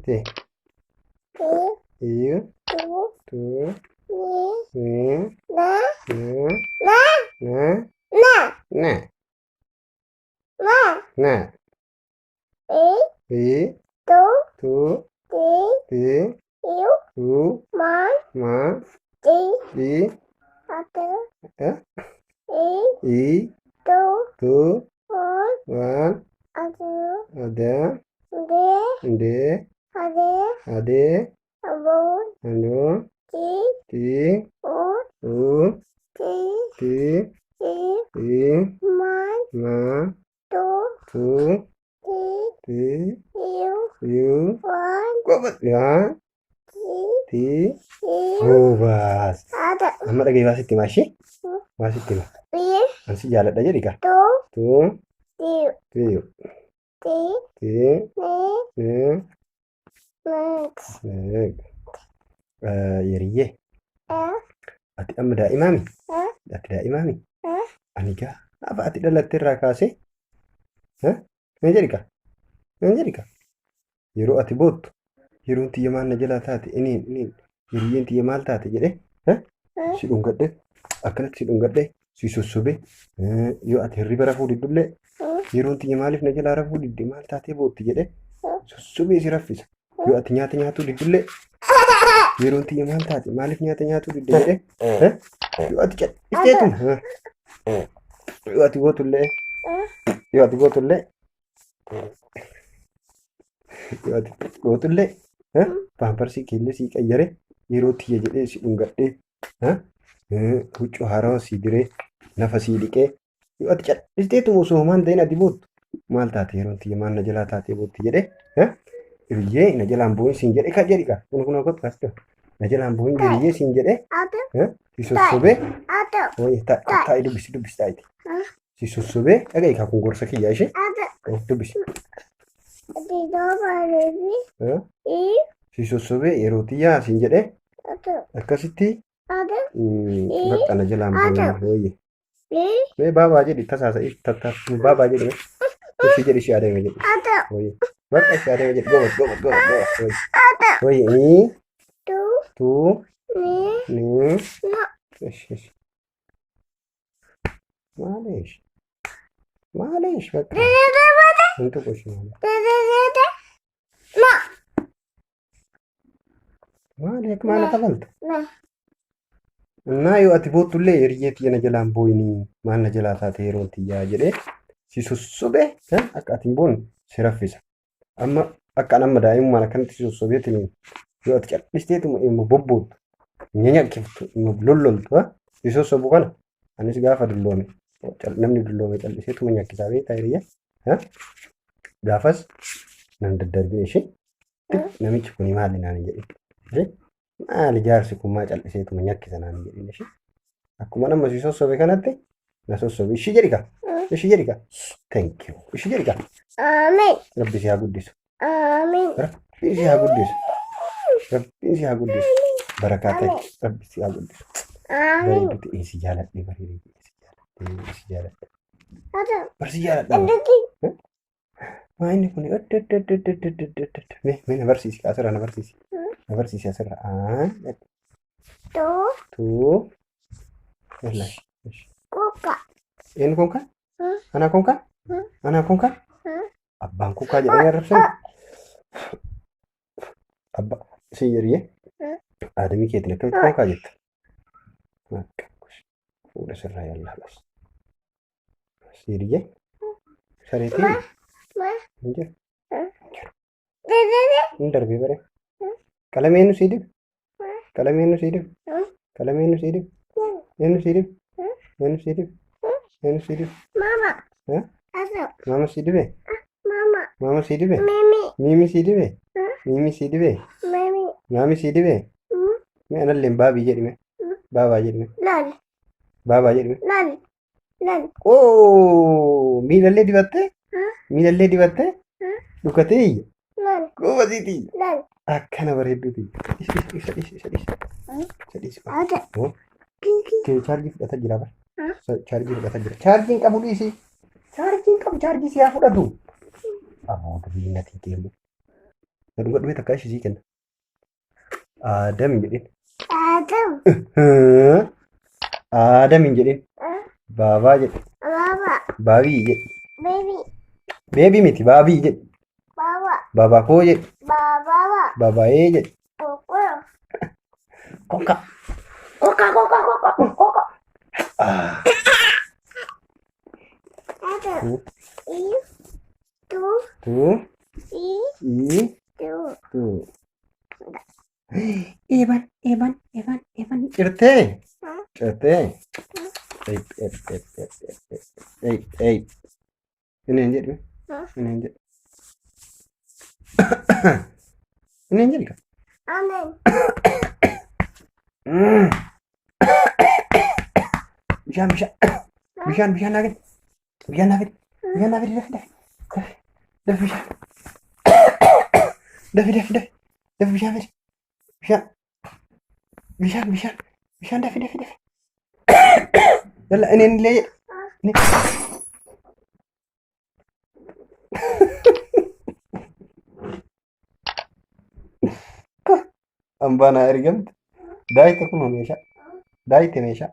T. U. Tu. N. N. N. N. N. E. Tu. T. U. Ma. I. I. Tu. Wan. Ada. Ade. Ade. Anu. Ti. U. Ti. I. Ma. Tu. Ti. U. Kuat ya. Ti. Bas. Amma dhagee baasitti maashi. Baasitti ma. Ansi jaaladha jedhi ka. Tu. Ti. Ti. Ni. Yeriyyee. Ati amma daa'imaami? Ati daa'imaami? Ani gaa gaafa ati dhalatte irraa kaasee hin jedhi ka? Hin jedhi ka? Yeroo ati boottu yeroon tiyya maal na jalaa taate iniin hiriyyeen tiyya maal taate jedhee si dhungadhe akkanatti si dhungadhe si sossobe yoo ati hirriba rafuu diddullee yeroon tiyya maaliif na jalaa rafuu didde maal taatee bootti jedhee sossobee si raffisa. Yoo ati nyaata nyaatuu diddullee yeroon tiyya maal taate maaliif nyaata nyaatuu didde jedhee yoo ati cadhisteetuma yoo ati gootullee yoo ati gootullee paamparsi keellee si qayyare yeroo tiyya jedhee si dhungadhee huccuu haarawaa si diree nafa si dhiqee yoo ati cadhisteetuma osoo homaan ta'in ati boottu maal taate yeroon tiyya maal na jalaa taatee bootti jedhee hiriyyee na jalaan boo'in siin jedhe ka jedhi ka kun akkasumas na jalaan boo'in hiriyyee siin jedhee si sossobee taa'ee dubbisi taa'iti si sossobee dhaga'i kaa kun gorsa kiyyaa ishee dubbisi. Si sossobee yeroo tiyyaa siin jedhee akkasitti bakka na jalaan boo'in hooyye. Mee baabaa jedhi tasaasa baabaa jedhi si jedhi ishee adeema jedhi hooyye. Bakka ishee adeema jedhi gobat hooyye. Tu. Ni. Maaleesh bakka. Untuk qoshi maaleek maala kabalta. Naa yoo ati boottullee hiriyyee tiyya na jalaan boo'inii maal na jalaa taate yeroon tiyyaa jedhee si sossobee akka ati hin boonne si raffisa. Amma akka amma daa'imummaan akkanatti si sossobeetiin yoo ati cadhisteetuma immoo bobboottu nyaanyakiftu immoo lolloltu si sossobu kana anis gaafa dulloome namni dulloome calliseetuma nyakkisaa beektaa hiriyyaa gaafas nan daddarbine ishee namichi kuni maali naan jedhe maali jaarsi kun maa calliseetuma nyakkisa naan jedhin ishee akkuma nama si sossobe kanatti na sossobe ishee jedhi ka ishee jedhi ka thank you ishee jedhi ka rabbi si haa guddisu rabbi si haa guddisu rabbi si haa guddisu barakaa ta'e rabbi si haa guddisu bareedu ta'ee si jaaladhe bareedu ta'ee si jaaladhe barsi jaaladha. Ma ini kun me na barsiisi asirra na barsiisi asirra tu elash ini kun kan ana kun kan abbaan kukaa jedhanii arrabsan abba si yeriyee aadamii keetiin akkamitti kun kaa jetta fuudha sirraa yallaa bas si yeriyee sareetii Anjir. Indar bibare. Kalamenu sidip. Kalamenu sidip. Kalamenu sidip. Enu sidip. Enu sidip. Enu sidip. Mama. Hah? Asap. Mama sidipe. Mama. Mama sidipe. Mimi. Mimi sidipe. Mimi sidipe. Mimi. Mami sidipe. Me analleen baabii jedhime. Baabaa jedhime. Lal. Baabaa jedhime. Lal. Lal. Oh, miilallee dibattee? Miilallee dibattee? Dhukatee iyya. Lal. Goobasiitii. Lal. Akkana bareedduuti. Isa dhiisi. Ada. Kee chaarjii fudhata jira bara. Chaarjii fudhata jira. Chaarjiin qabu dhiisi. Chaarjiin qabu chaarjii si haa fudhatu. Amoo biyyinatii deemu. Na dhuga dhubee takkaa ishii sii kenna. Aadam hin jedhin. Adam. Aadam hin jedhin. Baabaa jedhi. Baba. Baabii jedhi. Baby. Beebii miti baabii jedhi. Baba. Baabaa koo jedhi. Baba. Baabaayee jedhi. Koko. Koka. Koka. Adam. E. Two. Tuh. E. I. Two. Tuh. Evan. Cirtee. Cirtee. Ei. Ini yang jadi. Ini yang jadi. Ini yang jadi kan? Amen. Bisa lagi. Dah bisa. Dah bisa. Dah. Yalla ini lihat. Ini. Ambana ergam. Daai takun meesha. Daai te meesha.